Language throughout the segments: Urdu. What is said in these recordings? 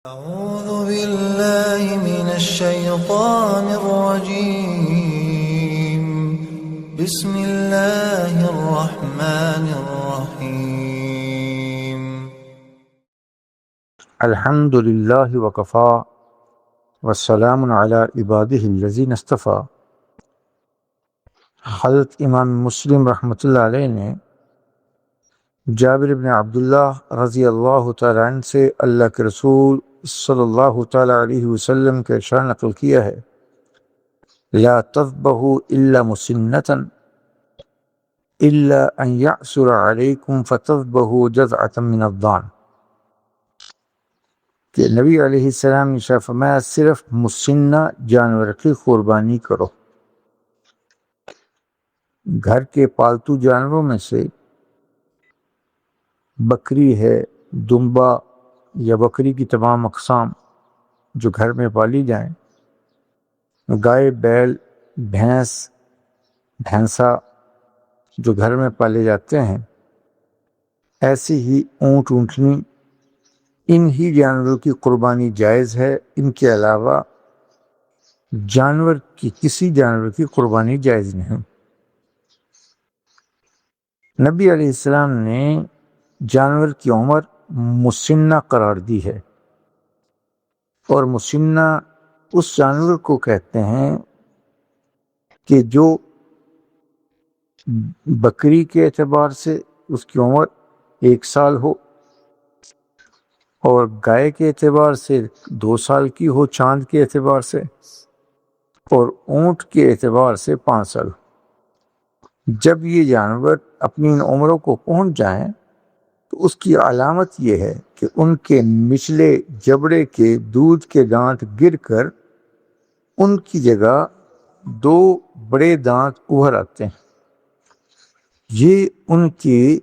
أعوذ بالله من الشيطان الرجيم بسم الله الرحمن الرحيم الحمد للہ وکفا والسلام علی عبادہ الذین اصطفیٰ۔ حضرت امام مسلم رحمۃ اللہ علیہ نے جابر بن عبداللہ رضی اللہ تعالیٰ عنہ سے اللہ کے رسول صلی اللہ تعالیٰ علیہ وسلم کا ارشاد نقل کیا ہے: لا تذبحوا الا مسنۃ الا ان یعثر علیکم فتذبحوا جذعۃ من الضان، کہ نبی علیہ السلام نے ارشاد فرمایا صرف مسنہ جانور کی قربانی کرو۔ گھر کے پالتو جانوروں میں سے بکری ہے، دمبا یا بکری کی تمام اقسام جو گھر میں پالی جائیں، گائے، بیل، بھینس، بھینسا جو گھر میں پالے جاتے ہیں، ایسے ہی اونٹ، اونٹنی، ان ہی جانوروں کی قربانی جائز ہے۔ ان کے علاوہ کسی جانور کی قربانی جائز نہیں۔ نبی علیہ السلام نے جانور کی عمر مسنہ قرار دی ہے، اور مسنہ اس جانور کو کہتے ہیں کہ جو بکری کے اعتبار سے اس کی عمر 1 سال ہو، اور گائے کے اعتبار سے 2 سال کی ہو چاند کے اعتبار سے، اور اونٹ کے اعتبار سے 5 سال۔ جب یہ جانور اپنی ان عمروں کو پہنچ جائیں تو اس کی علامت یہ ہے کہ ان کے نچلے جبڑے کے دودھ کے دانت گر کر ان کی جگہ 2 بڑے دانت ابھر آتے ہیں۔ یہ ان کی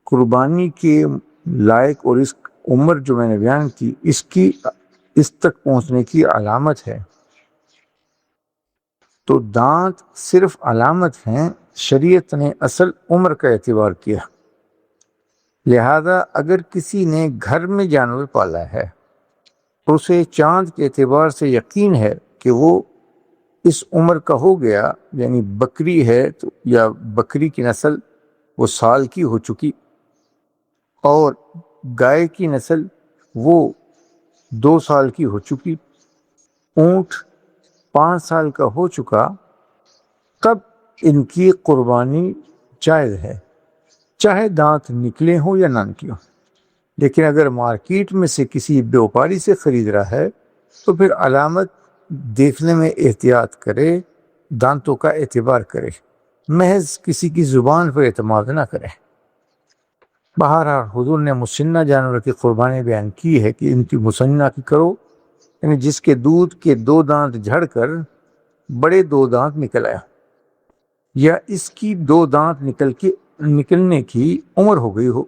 قربانی کے لائق اور اس عمر جو میں نے بیان کی اس تک پہنچنے کی علامت ہے۔ تو دانت صرف علامت ہیں، شریعت نے اصل عمر کا اعتبار کیا۔ لہذا اگر کسی نے گھر میں جانور پالا ہے تو اسے چاند کے اعتبار سے یقین ہے کہ وہ اس عمر کا ہو گیا، یعنی بکری ہے تو یا بکری کی نسل وہ سال کی ہو چکی، اور گائے کی نسل وہ 2 سال کی ہو چکی، اونٹ 5 سال کا ہو چکا، تب ان کی قربانی جائز ہے، چاہے دانت نکلے ہوں یا نہ نکلے ہوں۔ لیکن اگر مارکیٹ میں سے کسی بیوپاری سے خرید رہا ہے تو پھر علامت دیکھنے میں احتیاط کرے، دانتوں کا اعتبار کرے، محض کسی کی زبان پر اعتماد نہ کرے۔ بہرحال حضور نے مسنہ جانور کی قربانی بیان کی ہے کہ ان کی مسنہ کی کرو، یعنی جس کے دودھ کے 2 دانت جھڑ کر بڑے 2 دانت نکل آیا، یا اس کی 2 دانت نکلنے کی عمر ہو گئی ہو،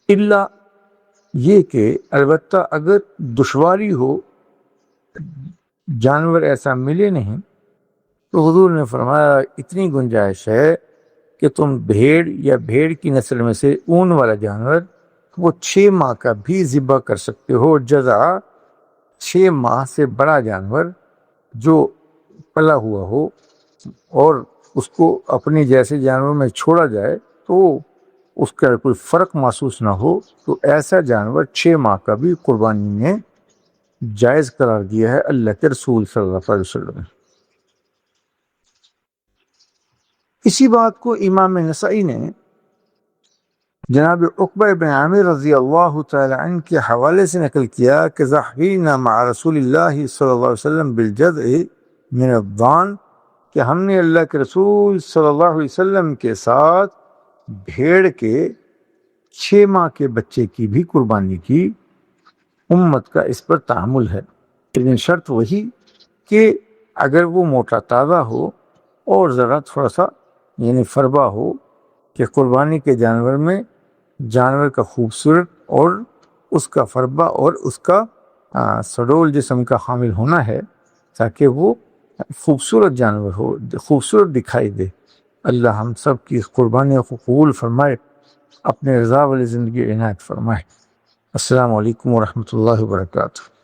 الا یہ کہ البتہ اگر دشواری ہو، جانور ایسا ملے نہیں، تو حضور نے فرمایا اتنی گنجائش ہے کہ تم بھیڑ یا بھیڑ کی نسل میں سے اون والا جانور وہ 6 ماہ کا بھی ذبح کر سکتے ہو۔ جزع 6 ماہ سے بڑا جانور جو پلا ہوا ہو اور اس کو اپنے جیسے جانوروں میں چھوڑا جائے تو اس کا کوئی فرق محسوس نہ ہو، تو ایسا جانور 6 ماہ کا بھی قربانی نے جائز قرار دیا ہے اللہ کے رسول صلی اللہ علیہ وسلم۔ اسی بات کو امام نسائی نے جناب عقبہ بن عامر رضی اللہ تعالی عنہ کے حوالے سے نقل کیا کہ ضحینا مع رسول اللہ صلی اللہ علیہ وسلم بالجذع من الضان، کہ ہم نے اللہ کے رسول صلی اللہ علیہ وسلم کے ساتھ بھیڑ کے 6 ماہ کے بچے کی بھی قربانی کی۔ امت کا اس پر تحمل ہے، لیکن شرط وہی کہ اگر وہ موٹا تازہ ہو اور ذرا تھوڑا سا یعنی فربا ہو، کہ قربانی کے جانور میں جانور کا خوبصورت اور اس کا فربا اور اس کا سڈول جسم کا حامل ہونا ہے، تاکہ وہ خوبصورت جانور ہو، خوبصورت دکھائی دے۔ اللہ ہم سب کی قربانی کو قبول فرمائے، اپنے رضا والی زندگی عنایت فرمائے۔ السلام علیکم ورحمۃ اللہ وبرکاتہ۔